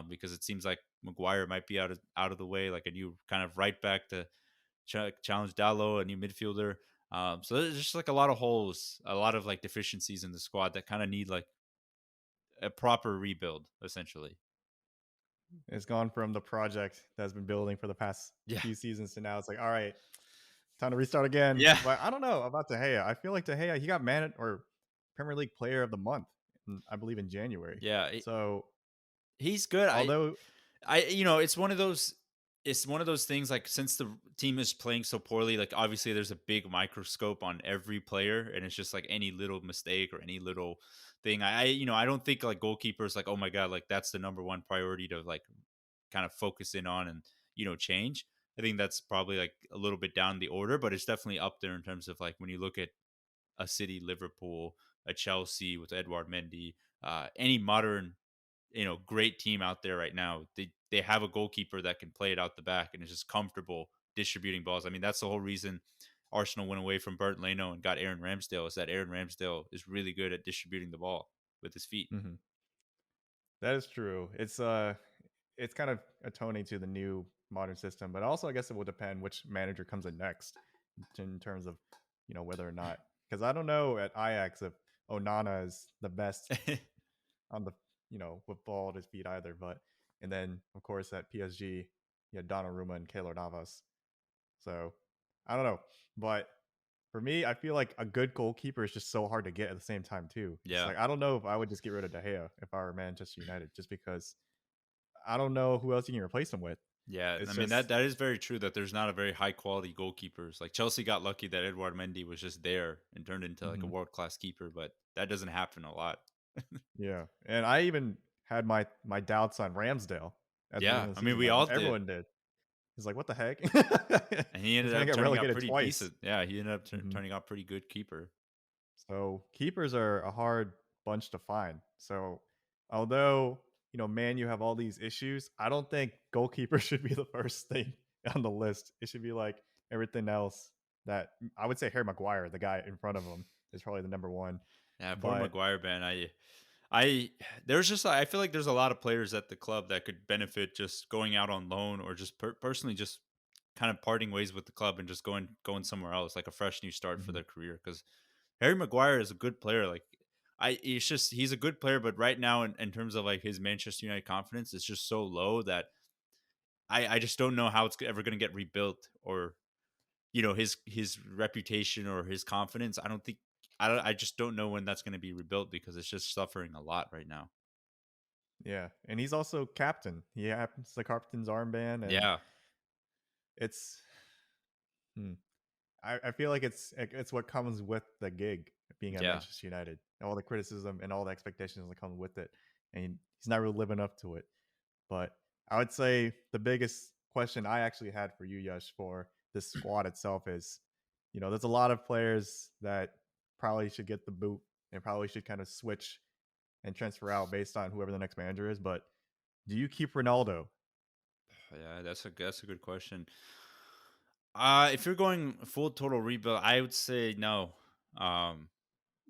because it seems like Maguire might be out of the way, like a new kind of right back to challenge Dallo, a new midfielder. So there's just like a lot of holes, a lot of like deficiencies in the squad that kind of need like a proper rebuild, essentially. It's gone from the project that's been building for the past Yeah, few seasons to now it's like, all right, time to restart again. yeah, But I don't know about De Gea. I feel like De Gea, he got man or Premier League Player of the Month, I believe in January. yeah. So He's good. although, It's one of those things like since the team is playing so poorly, like obviously there's a big microscope on every player, and it's just like any little mistake or any little thing. I don't think like goalkeepers like, oh my god, like that's the number one priority to like kind of focus in on and change. I think that's probably like a little bit down the order, but it's definitely up there in terms of like when you look at a City, Liverpool, a Chelsea with Edouard Mendy, any modern great team out there right now. They have a goalkeeper that can play it out the back and is just comfortable distributing balls. I mean, that's the whole reason Arsenal went away from Bernd Leno and got Aaron Ramsdale, is that Aaron Ramsdale is really good at distributing the ball with his feet. mhm, that is true. It's kind of atoning to the new modern system, but also I guess it will depend which manager comes in next in terms of whether or not, because I don't know at Ajax if Onana is the best on the with ball at his feet either. But and then of course at PSG, you had Donnarumma and Keylor Navas. So I don't know, but for me, I feel like a good goalkeeper is just so hard to get at the same time too. It's Yeah. like I don't know if I would just get rid of De Gea if I were Manchester United, just because I don't know who else you can replace him with. Yeah, I It's mean just that is very true that there's not a very high quality goalkeepers. Like Chelsea got lucky that Edouard Mendy was just there and turned into like a mhm, world class keeper, but that doesn't happen a lot. yeah. And I even had my doubts on Ramsdale at the Yeah, beginning of I the mean season. we Like all did, everyone did. He's like, what the heck? and he He's ended gonna up get turning out relegated pretty twice. decent. Yeah, he ended up Mhm. turning out pretty good keeper. So keepers are a hard bunch to find. So although man, you have all these issues, I don't think goalkeeper should be the first thing on the list. It should be like everything else. that I would say Harry Maguire, the guy in front of him, is probably the number one. Yeah, poor But Maguire, man. I there's just I feel like there's a lot of players at the club that could benefit just going out on loan or just personally just kind of parting ways with the club and just going somewhere else, like a fresh new start for mhm, their career. Because Harry Maguire is a good player. Like it's just he's a good player, but right now in terms of like his Manchester United confidence, it's just so low that I just don't know how it's ever going to get rebuilt or his reputation or his confidence. I don't think I just don't know when that's going to be rebuilt because it's just suffering a lot right now. yeah, and he's also captain. He happens the captain's armband, and Yeah, it's. Hmm, I feel like it's what comes with the gig being at yeah. Manchester United, and all the criticism and all the expectations that come with it, and he's not really living up to it. But I would say the biggest question I actually had for you, Yash, for this squad itself is, there's a lot of players that probably should get the boot and probably should kind of switch and transfer out based on whoever the next manager is. But do you keep Ronaldo? Yeah, that's a good question. If you're going full total rebuild, I would say no. Um,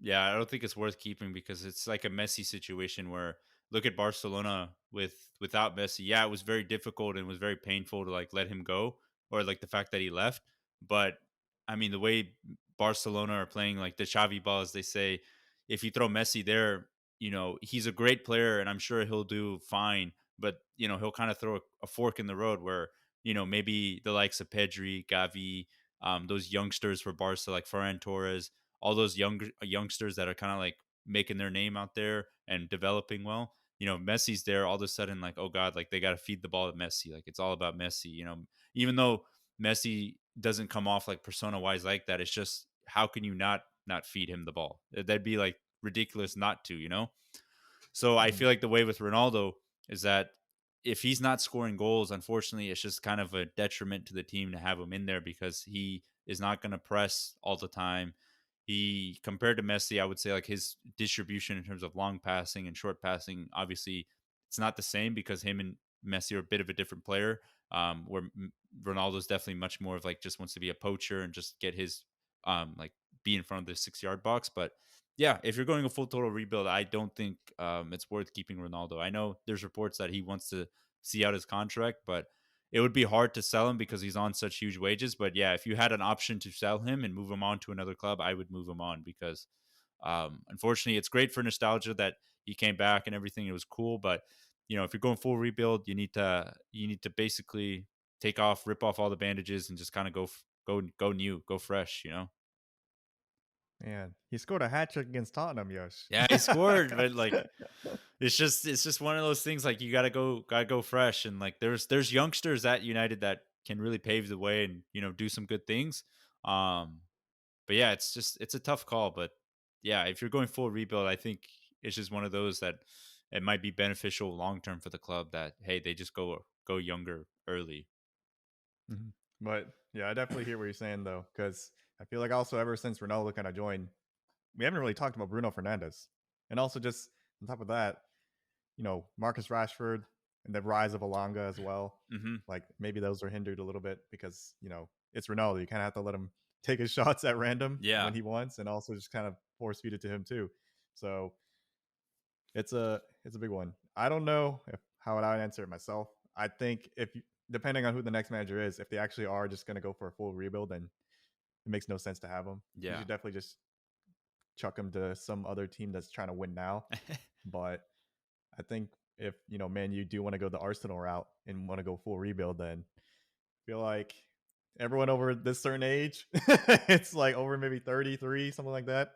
yeah, I don't think it's worth keeping because it's like a messy situation where look at Barcelona without Messi. Yeah, it was very difficult and was very painful to like let him go or like the fact that he left. But I mean, the way Barcelona are playing, like the Xavi ball, as they say, if you throw Messi there, he's a great player and I'm sure he'll do fine. But he'll kind of throw a fork in the road where maybe the likes of Pedri, Gavi, those youngsters for Barca like Ferran Torres, all those youngsters that are kind of like making their name out there and developing well. Messi's there all of a sudden, like, oh God, like they got to feed the ball to Messi. Like it's all about Messi, even though Messi doesn't come off like persona wise like that. It's just how can you not feed him the ball? That'd be like ridiculous not to. So I Mhm. feel like the way with Ronaldo is that if he's not scoring goals, unfortunately, it's just kind of a detriment to the team to have him in there because he is not going to press all the time. He compared to Messi, I would say like his distribution in terms of long passing and short passing, obviously it's not the same because him and Messi are a bit of a different player. Where Ronaldo's definitely much more of like just wants to be a poacher and just get his like be in front of the 6 yard box. But yeah, if you're going a full total rebuild, I don't think it's worth keeping Ronaldo. I know there's reports that he wants to see out his contract, but it would be hard to sell him because he's on such huge wages. But yeah, if you had an option to sell him and move him on to another club, I would move him on because unfortunately, it's great for nostalgia that he came back and everything. It was cool, but if you're going full rebuild, you need to basically rip off all the bandages, and just kind of go new, go fresh. Man, he scored a hat trick against Tottenham, Yosh. Yeah, he scored, but like it's just one of those things. Like you gotta go fresh, and like there's youngsters at United that can really pave the way and do some good things. Um, but yeah, it's a tough call. But yeah, if you're going full rebuild, I think it's just one of those that it might be beneficial long term for the club. That hey, they just go younger early. Mhm. But yeah, I definitely hear what you're saying though, because I feel like also ever since Ronaldo kind of joined, we haven't really talked about Bruno Fernandez, and also just on top of that, Marcus Rashford and the rise of Alanga as well. Hmm. Like maybe those are hindered a little bit because it's Ronaldo. You kind of have to let him take his shots at random Yeah, when he wants, and also just kind of force feed it to him too. So it's a big one. I don't know if how would I answer it myself. I think depending on who the next manager is, if they actually are just going to go for a full rebuild, then it makes no sense to have him. You yeah, should definitely just chuck him to some other team that's trying to win now. But I think if man, you do want to go the Arsenal route and want to go full rebuild, then I feel like everyone over this certain age, it's like over maybe 33, something like that,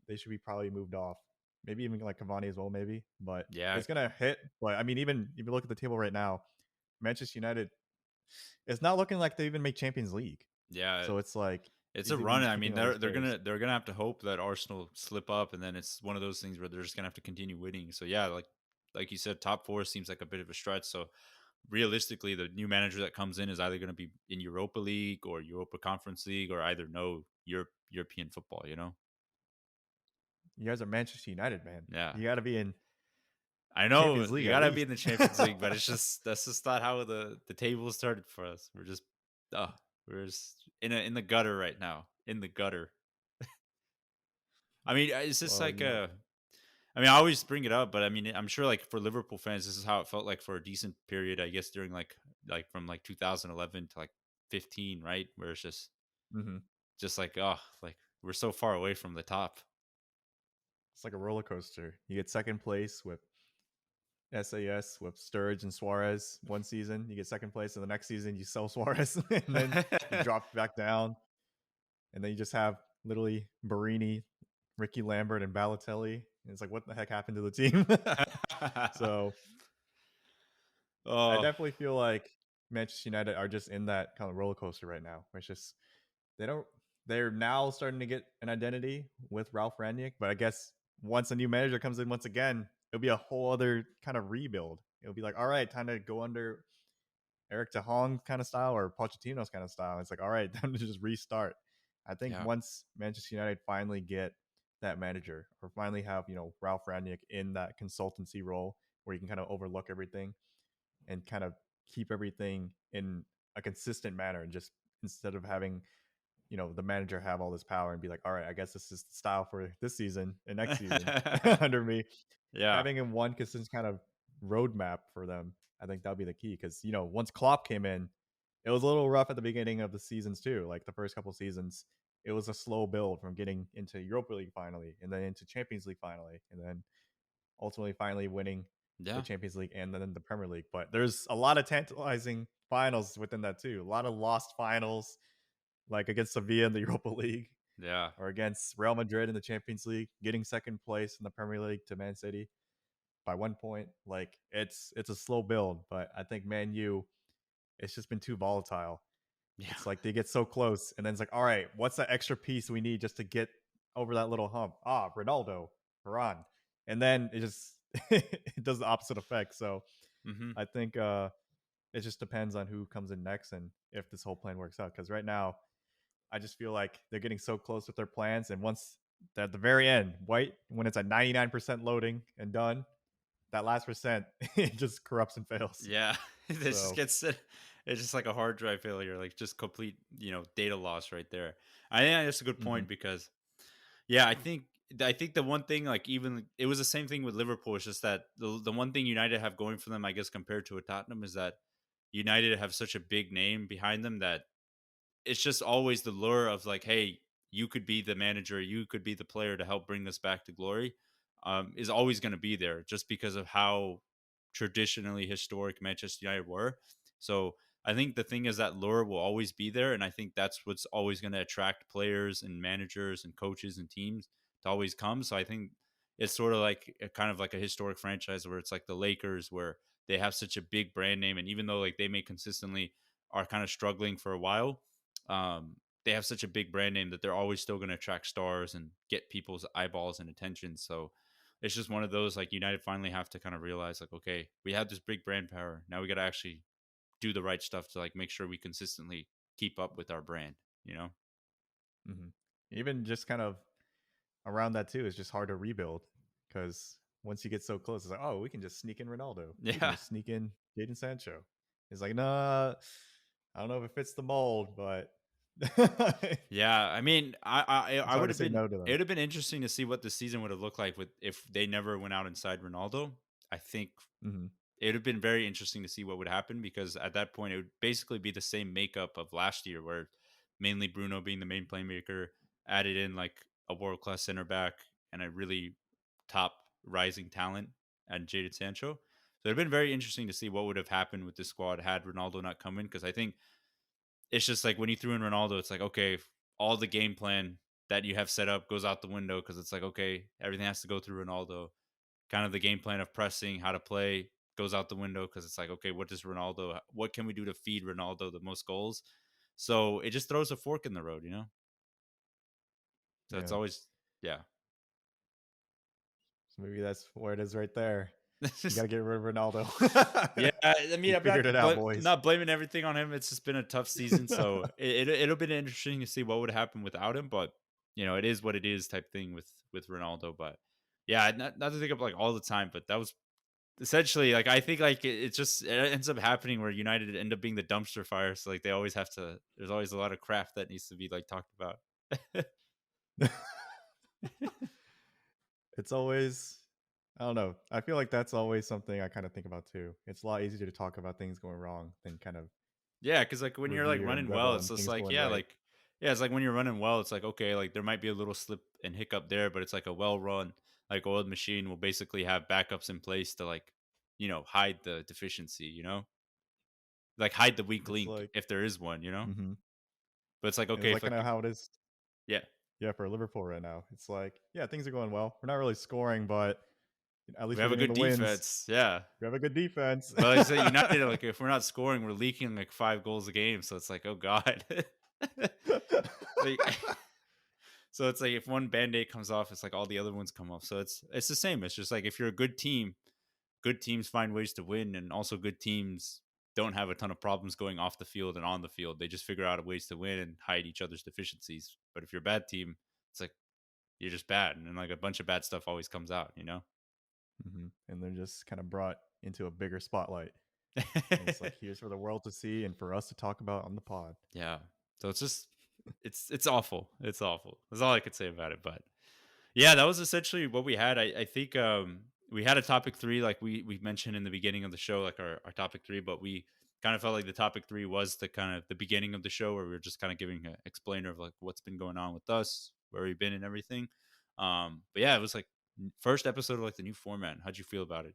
they should be probably moved off. Maybe even like Cavani as well, maybe. But yeah, it's gonna hit. But I mean, even if you look at the table right now, Manchester United, it's not looking like they even make Champions League. yeah. So it's like It's a these run. even I keeping mean, all they're these they're players. gonna they're gonna have to hope that Arsenal slip up, and then it's one of those things where they're just gonna have to continue winning. So yeah, like you said, top four seems like a bit of a stretch. So realistically, the new manager that comes in is either going to be in Europa League or Europa Conference League, or either no European football. You guys are Manchester United, man. Yeah, You got to be in I know Champions League you at gotta be least. in the Champions League, but that's just not how the table started for us. We're just We're just in the gutter right now. In the gutter. I mean, it's just Well, like a. I mean, I always bring it up, but I mean, I'm sure like for Liverpool fans, this is how it felt like for a decent period, I guess, during like from like 2011 to like 15, right? Where it's mhm. just like oh, like we're so far away from the top. It's like a roller coaster. You get second place with SAS with Sturridge and Suarez one season. You get second place, and the next season you sell Suarez, and then you drop back down, and then you just have literally Barini, Ricky Lambert, and Balotelli. And it's like, what the heck happened to the team? So I Oh, definitely feel like Manchester United are just in that kind of roller coaster right now. Where it's just they don't. They're now starting to get an identity with Ralph Rangnick, but I guess once a new manager comes in, once again, it'll be a whole other kind of rebuild. It'll be like, all right, time to go under Eric De Hong kind of style or Pochettino's kind of style. It's like, all right, time to just restart. I think yeah. once Manchester United finally get that manager or finally have, Ralph Rangnick in that consultancy role where you can kind of overlook everything and kind of keep everything in a consistent manner and just instead of having the manager have all this power and be like, all right, I guess this is the style for this season and next season under me. Yeah. Having in one consistent kind of roadmap for them, I think that'll be the key. Because once Klopp came in, it was a little rough at the beginning of the seasons too. Like the first couple seasons, it was a slow build from getting into Europa League finally, and then into Champions League finally, and then ultimately finally winning the Yeah. Champions League and then the Premier League. But there's a lot of tantalizing finals within that too. A lot of lost finals, like against Sevilla in the Europa League Yeah. or against Real Madrid in the Champions League, getting second place in the Premier League to Man City by 1 point. Like it's a slow build, but I think Man U, it's just been too volatile. Yeah. It's like they get so close, and then it's like, all right, what's that extra piece we need just to get over that little hump? Ronaldo, Varane, and then it just it does the opposite effect. So Hmm. I think it just depends on who comes in next and if this whole plan works out. Because right now, I just feel like they're getting so close with their plans, and once at the very end, when it's at 99% loading and done, that last percent it just corrupts and fails. Yeah. It just So gets it's just like a hard drive failure, like just complete, data loss right there. I think that's a good mhm, point because yeah, I think the one thing like even it was the same thing with Liverpool. It's just that the one thing United have going for them, I guess, compared to a Tottenham is that United have such a big name behind them that it's just always the lure of like, hey, you could be the manager, you could be the player to help bring us back to glory, is always going to be there just because of how traditionally historic Manchester United were. So I think the thing is that lure will always be there, and I think that's what's always going to attract players and managers and coaches and teams to always come. So I think it's sort of like a kind of like a historic franchise where it's like the Lakers, where they have such a big brand name, and even though like they may consistently are kind of struggling for a while, they have such a big brand name that they're always still going to attract stars and get people's eyeballs and attention. So it's just one of those like United finally have to kind of realize like, okay, we have this big brand power. Now we got to actually do the right stuff to like make sure we consistently keep up with our brand, you know? mhm. Even just kind of around that too is just hard to rebuild because once you get so close, it's like, oh, we can just sneak in Ronaldo. We can Yeah. just sneak in Jadon Sancho. It's like, nah, I don't know if it fits the mold, but it's Yeah. I mean, I hard would to have say been, no to it them. would have been interesting to see what the season would have looked like with if they never went out inside Ronaldo. I think Hmm. it would have been very interesting to see what would happen because at that point it would basically be the same makeup of last year where mainly Bruno being the main playmaker added in like a world class center back and a really top rising talent and Jaded Sancho. So it'd been very interesting to see what would have happened with this squad had Ronaldo not come in because I think it's just like when you threw in Ronaldo, it's like okay, all the game plan that you have set up goes out the window because it's like okay, everything has to go through Ronaldo, kind of the game plan of pressing, how to play goes out the window because it's like, okay, what can we do to feed Ronaldo the most goals? So it just throws a fork in the road, you know? So it's Yeah. always, yeah. So maybe that's where it is right there. You got Just, to get rid of Ronaldo. yeah. I mean, You I'm figured it out, boys. not blaming everything on him. It's just been a tough season. So it'll be interesting to see what would happen without him. But, it is what it is type thing with Ronaldo. But yeah, not to think of like all the time, but that was essentially, like I think like it ends up happening where United end up being the dumpster fire. So like they always have to. There's always a lot of craft that needs to be like talked about. It's always, I don't know. I feel like that's always something I kind of think about too. It's a lot easier to talk about things going wrong than kind of Yeah, because like when you're like review and running well, revel it's on just things like going right. yeah, it's like when you're running well, it's like okay, like there might be a little slip and hiccup there, but it's like a well run, like oiled machine will basically have backups in place to like, hide the deficiency, like hide the weak It's link like, if there is one. hmm But it's like it's okay, like if kind like of how it is. yeah, Yeah, for Liverpool right now, it's like, yeah, things are going well. We're not really scoring, but at we least we're have a getting good the wins. defense, yeah. We have a good defense. But like I said, United, like if we're not scoring, we're leaking like 5 goals a game, so it's like oh god, like. So it's like if one band-aid comes off, it's like all the other ones come off. So it's the same. It's just like if you're a good team, good teams find ways to win, and also good teams don't have a ton of problems going off the field and on the field. They just figure out ways to win and hide each other's deficiencies. But if you're a bad team, it's like you're just bad, and like a bunch of bad stuff always comes out. And they're just kind of brought into a bigger spotlight. And it's like, here's for the world to see and for us to talk about on the pod. Yeah. So it's just it's awful. It's awful. That's all I could say about it. But yeah, that was essentially what we had. I think we had a topic three, like we mentioned in the beginning of the show, like our topic three, but we kind of felt like the topic three was the kind of the beginning of the show where we were just kind of giving an explainer of like what's been going on with us, where we've been and everything. But yeah, it was like first episode of like the new format. How'd you feel about it?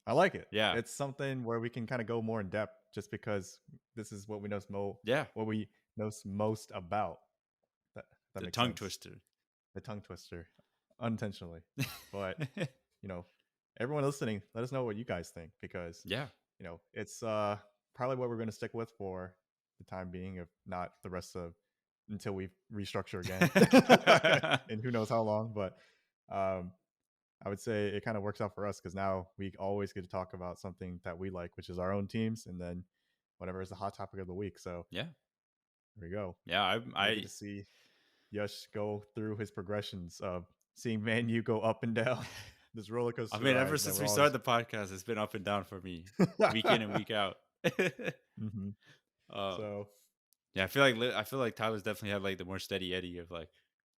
I like it. Yeah. It's something where we can kind of go more in depth just because this is what we know Yeah. what we know most about. That The makes tongue sense. twister. The tongue twister, unintentionally. But you know, everyone listening, let us know what you guys think because Yeah. it's probably what we're going to stick with for the time being, if not the rest of until we restructure again, and who knows how long. But um, I would say it kind of works out for us because now we always get to talk about something that we like, which is our own teams, and then whatever is the hot topic of the week. So Yeah. there we go. Yeah. I get to see Yash go through his progressions of seeing Man U go up and down this roller coaster I mean, ride ever that since we're we always. started the podcast, it's been up and down for me, week in and week out. hmm uh, So yeah, I feel like Tyler's definitely had like the more steady Eddie of like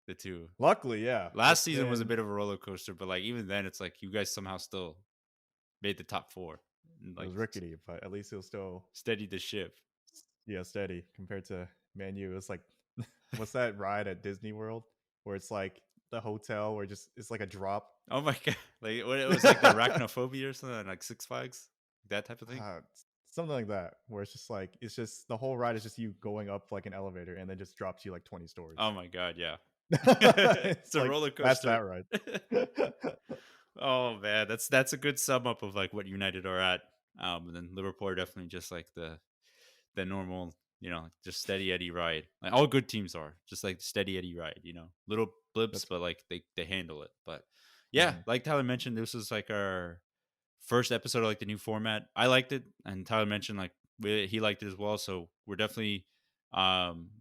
the two. luckily, yeah, Last season was a bit of a roller coaster, but like even then, it's like you guys somehow still made the top four, and, it like was rickety, but at least it was still steadied the ship. steady compared to Man U. It's like what's that ride at Disney World where it's like the hotel where just it's like a drop. Oh my god! Like it was like the arachnophobia or something, like Six Flags, that type of thing. Something like that, where it's just like the whole ride is just you going up like an elevator and then just drops you like 20 stories. Oh my god! Yeah, It's it's a like roller that's coaster. that ride. Oh man, that's a good sum up of like what United are at. And then Liverpool are definitely just like the normal, just steady Eddie ride. Like all good teams are just like steady Eddie ride. Little blips, That's but like they handle it. But yeah, like Tyler mentioned, this was like our first episode of like the new format. I liked it, and Tyler mentioned like he liked it as well. So we're definitely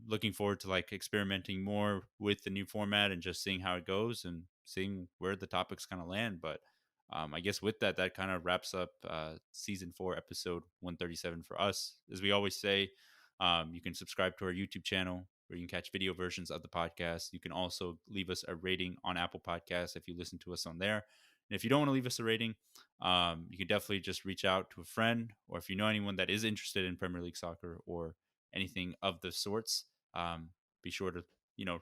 looking forward to like experimenting more with the new format and just seeing how it goes and seeing where the topics kind of land. But I guess with that kind of wraps up season 4 episode 137 for us. As we always say, you can subscribe to our YouTube channel where you can catch video versions of the podcast. You can also leave us a rating on Apple Podcasts if you listen to us on there. And if you don't want to leave us a rating, you can definitely just reach out to a friend, or if you know anyone that is interested in Premier League soccer or anything of the sorts, be sure to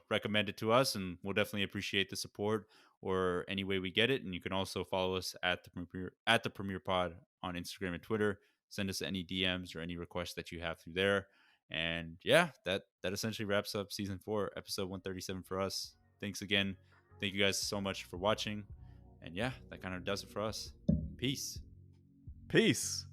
recommend it to us, and we'll definitely appreciate the support or any way we get it. And you can also follow us at the Premier Pod on Instagram and Twitter. Send us any DMs or any requests that you have through there. And yeah, that essentially wraps up season 4, episode 137 for us. Thanks again. Thank you guys so much for watching. And yeah, that kind of does it for us. Peace. Peace.